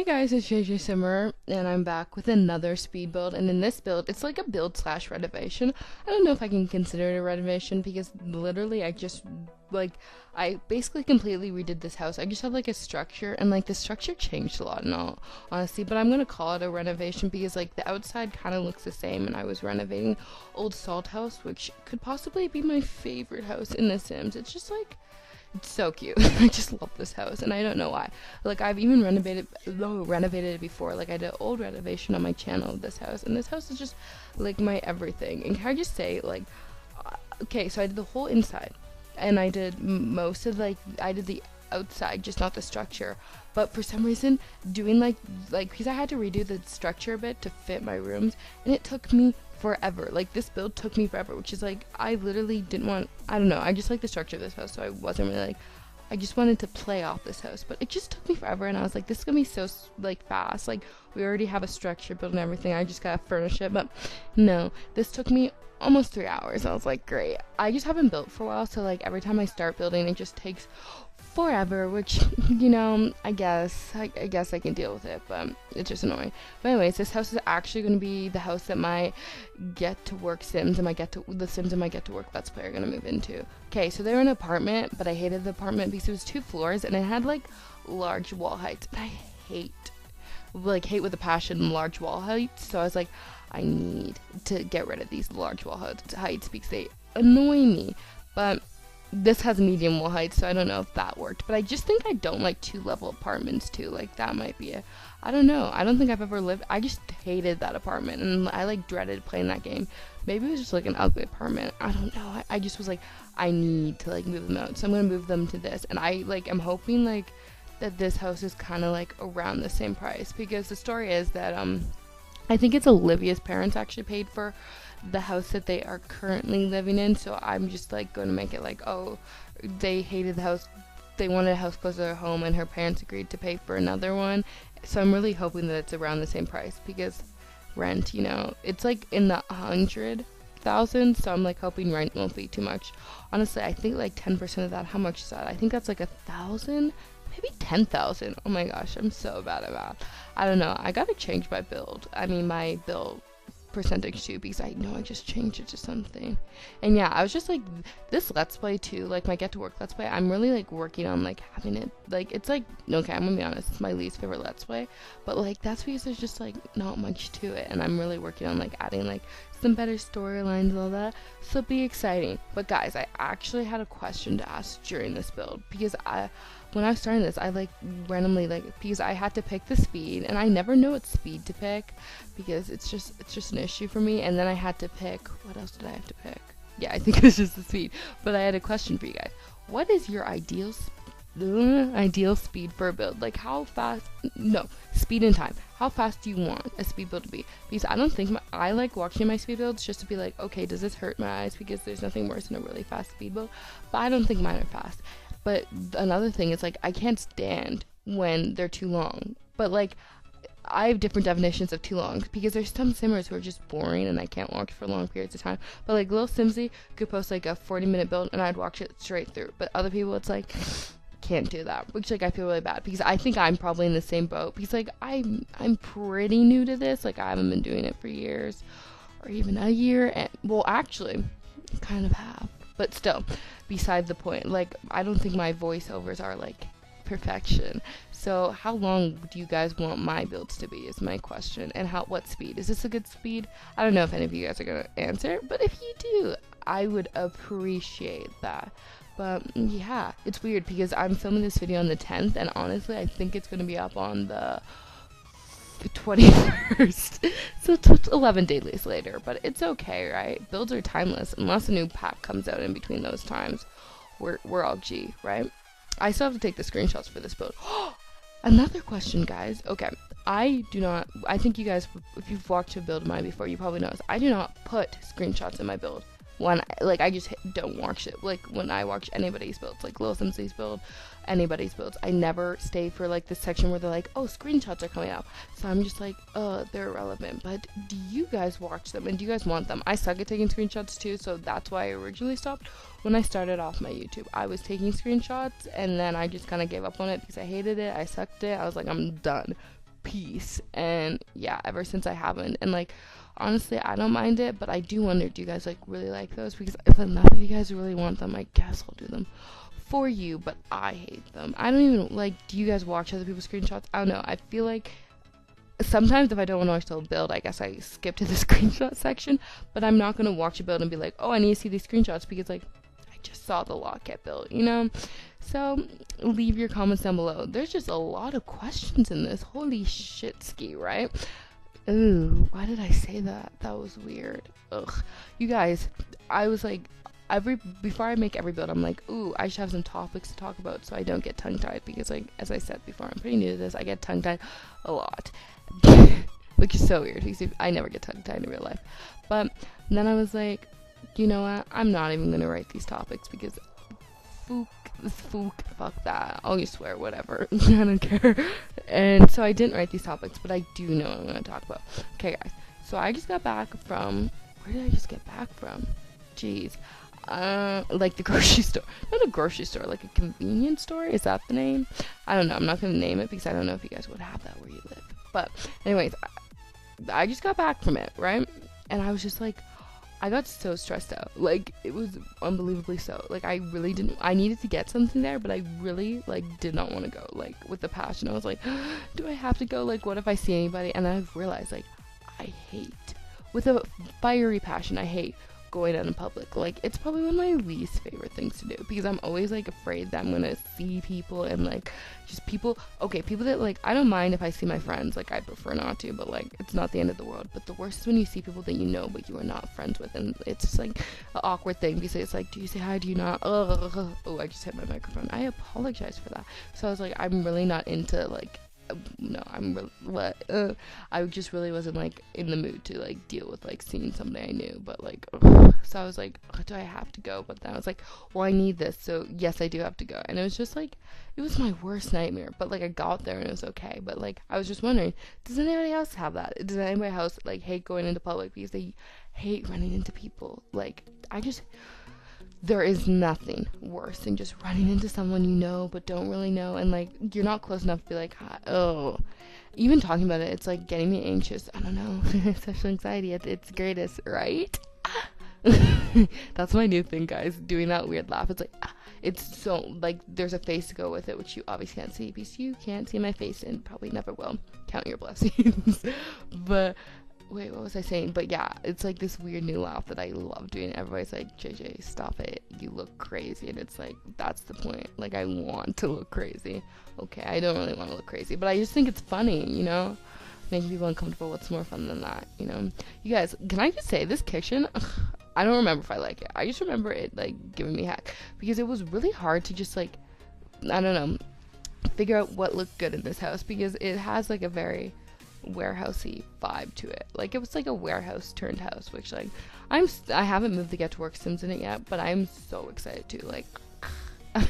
Hey guys, it's JJ Simmer, and I'm back with another speed build. And in this build, it's like a build slash renovation. I don't know if I can consider it a renovation because literally I basically completely redid this house. I just had like a structure, and like the structure changed a lot in all honesty, but I'm gonna call it a renovation because like the outside kind of looks the same, and I was renovating old salt house, which could possibly be my favorite house in The Sims. It's so cute. I just love this house, and I don't know why. Like I've even renovated it before. Like I did an old renovation on my channel of this house, and this house is just like my everything. And can I just say, like, okay, so I did the whole inside, and I did most of I did the outside, just not the structure. But for some reason, doing like because I had to redo the structure a bit to fit my rooms, and it took me forever. Like this build took me forever, which is like I literally didn't want. I don't know. I just like the structure of this house, so I wasn't really like. I just wanted to play off this house, but it just took me forever, and I was like, this is gonna be so like fast. Like we already have a structure built and everything. I just gotta furnish it, but no, this took me almost 3 hours. I was like, great. I just haven't built for a while, so like every time I start building, it just takes forever, which I guess I can deal with it, but it's just annoying. But anyways, this house is actually going to be the house that my get to work Sims and the Sims and my get to work Let's Play are going to move into. Okay, so they're in an apartment, but I hated the apartment because it was 2 floors and it had like large wall heights, and I hate with a passion large wall heights. So I was like, I need to get rid of these large wall heights because they annoy me. But this has medium wall height, so I don't know if that worked. But I just think I don't like 2-level apartments too. Like that might be it. I don't know. I don't think I've ever lived. I just hated that apartment, and I like dreaded playing that game. Maybe it was just like an ugly apartment. I don't know. I just was like, I need to like move them out, so I'm gonna move them to this. And I like am hoping like that this house is kind of like around the same price, because the story is that I think it's Olivia's parents actually paid for the house that they are currently living in, so I'm just like going to make it like, oh, they hated the house, they wanted a house closer to their home, and her parents agreed to pay for another one. So I'm really hoping that it's around the same price, because rent, it's like in the 100,000, so I'm like hoping rent won't be too much. Honestly, I think like 10% of that, how much is that? I think that's like 1,000, maybe 10,000. Oh my gosh, I'm so bad at math. I don't know. I gotta change my build percentage too, because I know I just changed it to something. And yeah, I was just like, this Let's Play too, like my get to work Let's Play, I'm really like working on like having it, like it's like, okay, I'm gonna be honest, it's my least favorite Let's Play, but like that's because there's just like not much to it, and I'm really working on like adding like some better storylines and all that, so it'll be exciting. But guys, I actually had a question to ask during this build, because when I was starting this, I like randomly because I had to pick the speed, and I never know what speed to pick because it's just an issue for me. And then I had to pick, what else did I have to pick? Yeah, I think it was just the speed. But I had a question for you guys. What is your ideal speed for a build? Like how fast? No, speed and time. How fast do you want a speed build to be? Because I don't think I like watching my speed builds just to be like, okay, does this hurt my eyes? Because there's nothing worse than a really fast speed build. But I don't think mine are fast. But another thing is like I can't stand when they're too long. But like I have different definitions of too long, because there's some simmers who are just boring and I can't watch for long periods of time. But like Lil Simsy could post like a 40-minute build and I'd watch it straight through. But other people, it's like can't do that, which like I feel really bad, because I think I'm probably in the same boat, because like I'm pretty new to this. Like I haven't been doing it for years or even a year, and well, actually kind of have. But still, beside the point, like I don't think my voiceovers are like perfection. So how long do you guys want my builds to be is my question, and what speed? Is this a good speed? I don't know if any of you guys are gonna answer, but if you do, I would appreciate that. But yeah, it's weird because I'm filming this video on the 10th, and honestly I think it's gonna be up on the 21st. So it's 11 days later, but it's okay, right? Builds are timeless unless a new pack comes out in between those times. We're all G, right? I still have to take the screenshots for this build. Another question, guys. Okay, I think you guys, if you've watched a build of mine before, you probably know this. I do not put screenshots in my build. I just don't watch it. Like when I watch anybody's builds, like Lil Simsy's build, anybody's builds, I never stay for like this section where they're like, oh, screenshots are coming out. So I'm just like, they're irrelevant. But do you guys watch them, and do you guys want them? I suck at taking screenshots too, so that's why I originally stopped. When I started off my YouTube, I was taking screenshots, and then I just kind of gave up on it because I hated it. I sucked it. I was like, I'm done. peace. And yeah, ever since I haven't. And like, honestly, I don't mind it, but I do wonder, do you guys like really like those? Because if enough of you guys really want them, I guess I'll do them for you, but I hate them. I don't even like, do you guys watch other people's screenshots? I don't know. I feel like sometimes if I don't want to watch the whole build, I guess I skip to the screenshot section, but I'm not going to watch a build and be like, oh, I need to see these screenshots because like I just saw the lot get built, you know? So leave your comments down below. There's just a lot of questions in this. Holy shit ski, right? Ooh, why did I say that? That was weird. Ugh. You guys, I was like, before I make every build, I'm like, ooh, I should have some topics to talk about so I don't get tongue-tied, because like, as I said before, I'm pretty new to this. I get tongue-tied a lot. Which is so weird because I never get tongue-tied in real life. But then I was like, you know what? I'm not even going to write these topics because fuck that. I'll just swear, whatever. I don't care. And so I didn't write these topics, but I do know what I'm going to talk about. Okay, guys. So I just got back from, where did I just get back from? Jeez. Like the grocery store. Not a grocery store, like a convenience store. Is that the name? I don't know. I'm not going to name it because I don't know if you guys would have that where you live. But anyways, I just got back from it, right? And I was just like, I got so stressed out. Like, it was unbelievably so. Like, I really didn't, I needed to get something there, but I really, like, did not want to go. Like, with the passion, I was like, do I have to go? Like, what if I see anybody? And I've realized, like, I hate, with a fiery passion, I hate going out in public. Like, it's probably one of my least favorite things to do because I'm always like afraid that I'm gonna see people and like just people that like, I don't mind if I see my friends, like I prefer not to, but like it's not the end of the world. But the worst is when you see people that you know but you are not friends with, and it's just like an awkward thing because it's like, do you say hi, do you not? Oh, I just hit my microphone. I apologize for that. So I was like, I'm really not into like, no, I just really wasn't like in the mood to like deal with like seeing somebody I knew, but like, so I was like, do I have to go? But then I was like, well, I need this, so yes, I do have to go. And it was just like, it was my worst nightmare, but like I got there and it was okay. But like, I was just wondering, does anybody else have that? Does anybody else like hate going into public because they hate running into people? Like, there is nothing worse than just running into someone you know but don't really know, and like you're not close enough to be like, hi. Oh, even talking about it, it's like getting me anxious. I don't know. Social anxiety at its greatest, right? That's my new thing, guys, doing that weird laugh. It's like, it's so like there's a face to go with it, which you obviously can't see because you can't see my face and probably never will. Count your blessings. But wait, what was I saying? But yeah, it's like this weird new laugh that I love doing. Everybody's like, JJ, stop it. You look crazy. And it's like, that's the point. Like, I want to look crazy. Okay, I don't really want to look crazy, but I just think it's funny, you know? Making people uncomfortable. What's more fun than that, you know? You guys, can I just say, this kitchen, I don't remember if I like it. I just remember it, like, giving me heck. Because it was really hard to just, like, I don't know, figure out what looked good in this house. Because it has, like, a very warehousey vibe to it. Like, it was like a warehouse turned house, which like I haven't moved the Get to Work Sims in it yet, but I'm so excited to like I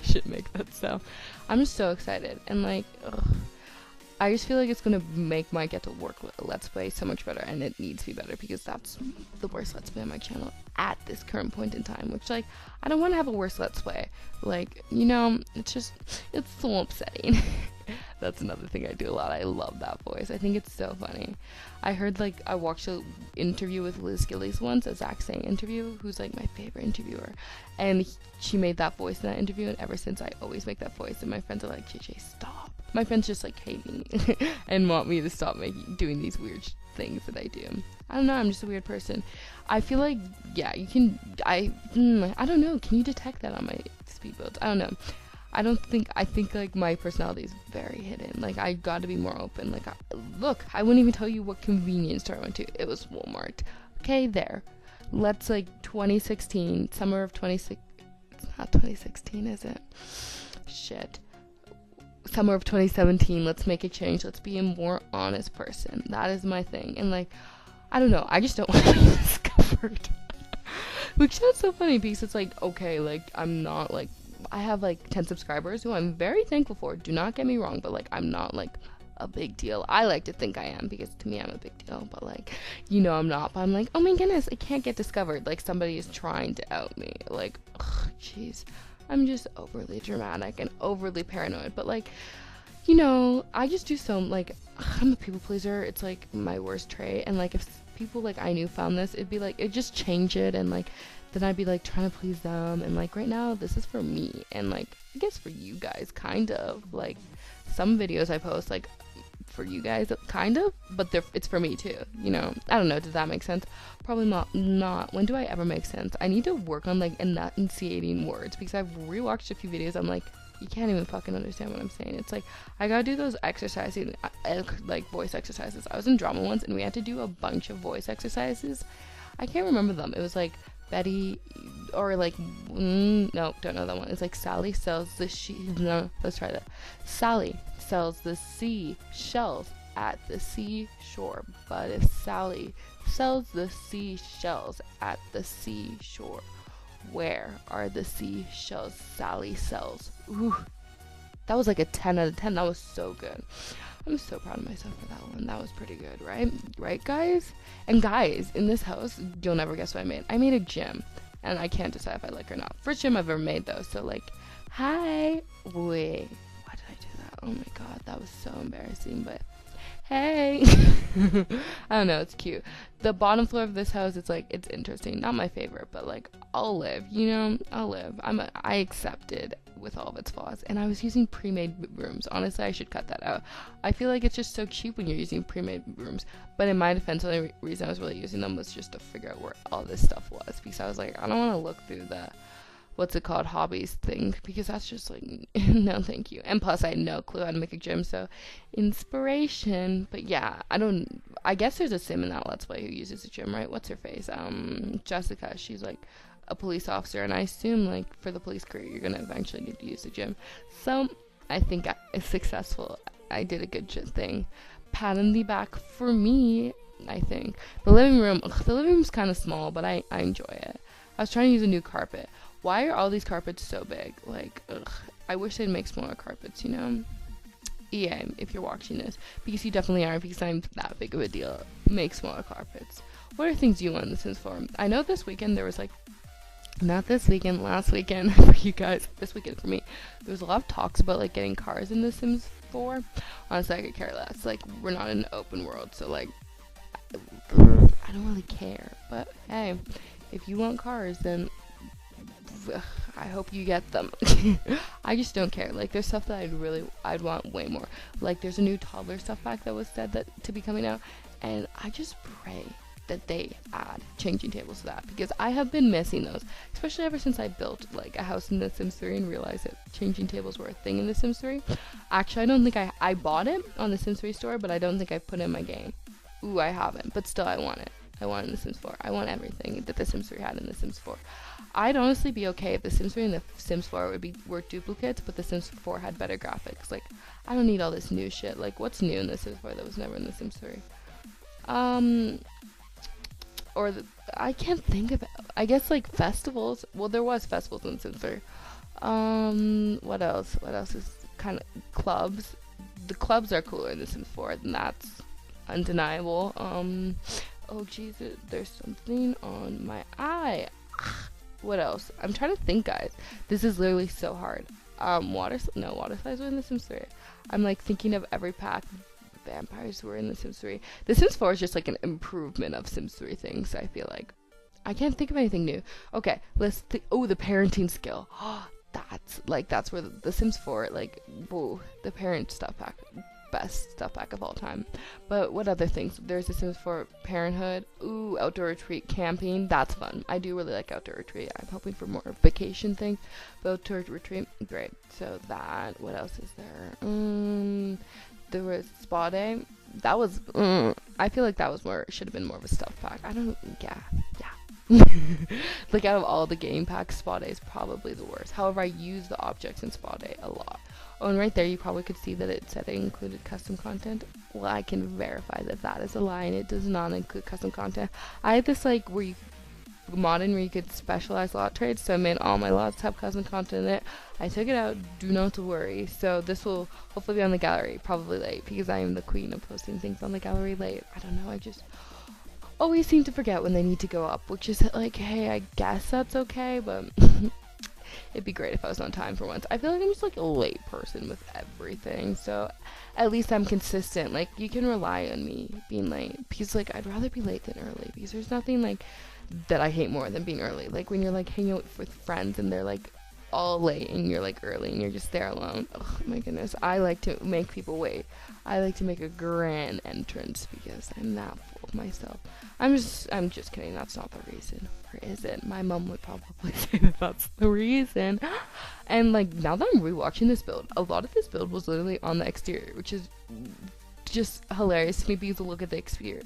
should make that sound. I'm just so excited, and like I just feel like it's gonna make my Get to Work Let's Play so much better, and it needs to be better because that's the worst Let's Play on my channel at this current point in time, which like I don't want to have a worse Let's Play, like, you know, it's so upsetting. That's another thing I do a lot. I love that voice. I think it's so funny. I heard, like, I watched an interview with Liz Gillies once, a Zach Sang interview, who's, like, my favorite interviewer. And she made that voice in that interview, and ever since I always make that voice. And my friends are like, JJ, stop. My friends just, like, hate me and want me to stop doing these weird things that I do. I don't know. I'm just a weird person. I feel like, yeah, you can, I don't know. Can you detect that on my speed builds? I don't know. I think like my personality is very hidden. Like, I gotta be more open. Like, look, I wouldn't even tell you what convenience store I went to. It was Walmart. Okay, there. Let's like 2016, summer of 2016. It's not 2016, is it? Shit. Summer of 2017. Let's make a change. Let's be a more honest person. That is my thing. And like, I don't know. I just don't want to be discovered. Which sounds so funny because it's like, okay, like I'm not like, I have like 10 subscribers who I'm very thankful for. Do not get me wrong, but like I'm not like a big deal. I like to think I am because to me I'm a big deal, but like, you know, I'm not. But I'm like, oh my goodness, I can't get discovered. Like somebody is trying to out me. Like, jeez, I'm just overly dramatic and overly paranoid. But like, you know, I just do so, like, I'm a people pleaser. It's like my worst trait. And like, if people like I knew found this, it'd be like, it just change it. And like, then I'd be like trying to please them. And like, right now, this is for me. And like, I guess for you guys, kind of. Like, some videos I post, like, for you guys, kind of, but it's for me too, you know. I don't know, does that make sense? Probably not. When do I ever make sense? I need to work on like enunciating words, because I've rewatched a few videos. I'm like, you can't even fucking understand what I'm saying. It's like, I gotta do those exercising, like voice exercises. I was in drama once and we had to do a bunch of voice exercises. I can't remember them. It was like Betty, or like, no, don't know that one. It's like Sally sells no, let's try that. Sally sells the seashells at the seashore. But if Sally sells the seashells at the seashore, where are the seashells Sally sells? Ooh, that was like a 10 out of 10. That was so good. I'm so proud of myself for that one. That was pretty good, right? Right, guys? And guys, in this house, you'll never guess what I made. I made a gym, and I can't decide if I like it or not. First gym I've ever made, though. So, like, hi. Wait, why did I do that? Oh my god, that was so embarrassing, but hey. I don't know, it's cute. The bottom floor of this house, it's like, it's interesting. Not my favorite, but like, I'll live, you know? I'll live. I accept it with all of its flaws. And I was using pre-made rooms. Honestly, I should cut that out. I feel like it's just so cheap when you're using pre-made rooms. But in my defense, the only reason I was really using them was just to figure out where all this stuff was. Because I was like, I don't want to look through the, what's it called, hobbies thing, because that's just like, no thank you. And plus I had no clue how to make a gym, so inspiration. But yeah, I guess there's a sim in that Let's Play who uses a gym, right? What's her face? Jessica. She's like a police officer, and I assume like for the police career you're gonna eventually need to use the gym. So I think it's successful. I did a good thing. Pat on the back for me. I think the living room's kind of small, but I enjoy it. I was trying to use a new carpet. Why are all these carpets so big? Like, ugh, I wish they'd make smaller carpets, you know? EA, if you're watching this, because you definitely are, because I'm that big of a deal. Make smaller carpets. What are things you want in The Sims 4? I know this weekend there was like, not this weekend, last weekend for you guys, this weekend for me, there was a lot of talks about like getting cars in The Sims 4. Honestly, I could care less. Like, we're not in an open world, so like, I don't really care. But hey, if you want cars, then I hope you get them. I just don't care. Like, there's stuff that I'd want way more. Like, there's a new toddler stuff pack that was said that to be coming out, and I just pray that they add changing tables to that, because I have been missing those, especially ever since I built like a house in The Sims 3 and realized that changing tables were a thing in The Sims 3. Actually, I don't think I bought it on the Sims 3 store, but I don't think I put it in my game. Ooh, I haven't, but still I want it. I want it in The Sims 4. I want everything that The Sims 3 had in The Sims 4. I'd honestly be okay if The Sims 3 and The Sims 4 were duplicates, but The Sims 4 had better graphics. Like, I don't need all this new shit. Like, what's new in The Sims 4 that was never in The Sims 3? I can't think of it. I guess, like, festivals. Well, there was festivals in The Sims 3. What else? What else is kind of clubs? The clubs are cooler in The Sims 4, and that's undeniable. Oh, Jesus, there's something on my eye. What else? I'm trying to think, guys. This is literally so hard. Water slides were in The Sims 3. I'm like thinking of every pack. Vampires were in The Sims 3. The Sims 4 is just like an improvement of Sims 3 things, I feel like. I can't think of anything new. Okay, let's think. Oh, the parenting skill. That's where the Sims 4, like, whoa, the parent stuff pack. Best stuff pack of all time. But what other things? There's The Sims 4 Parenthood. Ooh, outdoor retreat, camping. That's fun. I do really like outdoor retreat. I'm hoping for more vacation things. But outdoor retreat, great. So that. What else is there? There was spa day. That was. I feel like that was should have been more of a stuff pack. I don't. Yeah. Like, out of all the game packs, spa day is probably the worst. However, I use the objects in spa day a lot. Oh, and right there you probably could see that it said it included custom content. Well, I can verify that that is a lie, and it does not include custom content. I had this like where you could specialize lot trades, so I made all my lots have custom content in it. I took it out, do not to worry. So this will hopefully be on the gallery, probably late, because I am the queen of posting things on the gallery late. I don't know, I just always seem to forget when they need to go up, which is like, hey, I guess that's okay, but it'd be great if I was on time for once. I feel like I'm just like a late person with everything, so at least I'm consistent. Like, you can rely on me being late, because like I'd rather be late than early, because there's nothing like that I hate more than being early. Like when you're like hanging out with friends and they're like all late and you're like early and you're just there alone. Oh my goodness, I like to make people wait. I like to make a grand entrance because I'm that full of myself. I'm just kidding. That's not the reason. Or is it? My mom would probably say that that's the reason. And like now that I'm rewatching this build, a lot of this build was literally on the exterior, which is just hilarious to me because look at the exterior.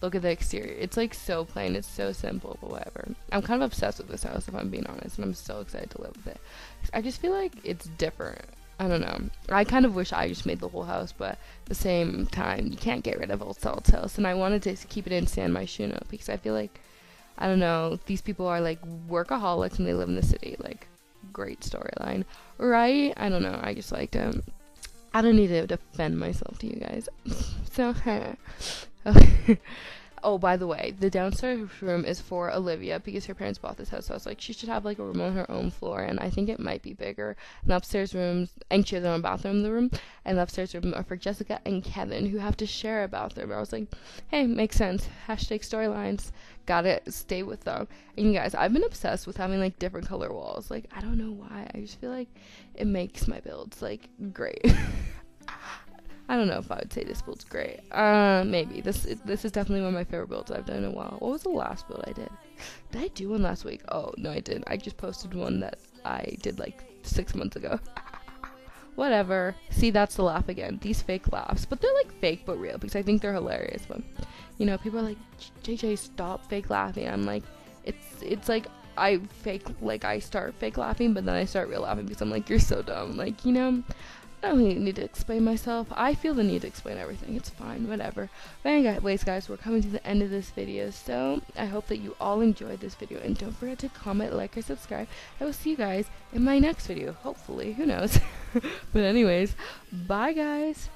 Look at the exterior. It's like so plain. It's so simple, but whatever. I'm kind of obsessed with this house, if I'm being honest, and I'm so excited to live with it. I just feel like it's different. I don't know. I kind of wish I just made the whole house, but at the same time, you can't get rid of Old Salt's house, and I wanted to keep it in San Myshuno because I feel like, I don't know, these people are like workaholics and they live in the city. Like, great storyline, right? I don't know. I just liked him. I don't need to defend myself to you guys. So, okay. Oh, by the way, the downstairs room is for Olivia because her parents bought this house. So I was like, she should have like a room on her own floor, and I think it might be bigger. And the upstairs rooms, and she has her own bathroom in the room, and the upstairs room are for Jessica and Kevin, who have to share a bathroom. I was like, hey, makes sense. Hashtag storylines. Gotta stay with them. And you guys, I've been obsessed with having like different color walls. Like, I don't know why. I just feel like it makes my builds like great. I don't know if I would say this build's great. Maybe. This is definitely one of my favorite builds I've done in a while. What was the last build I did? Did I do one last week? Oh, no, I didn't. I just posted one that I did like 6 months ago. Whatever. See, that's the laugh again. These fake laughs. But they're like fake but real because I think they're hilarious. But, you know, people are like, JJ, stop fake laughing. I'm like, it's like I start fake laughing, but then I start real laughing because I'm like, you're so dumb. Like, you know, I don't really need to explain myself. I feel the need to explain everything. It's fine, whatever. But anyways, guys, we're coming to the end of this video, so I hope that you all enjoyed this video, and don't forget to comment, like, or subscribe. I will see you guys in my next video, hopefully. Who knows? But anyways, bye, guys.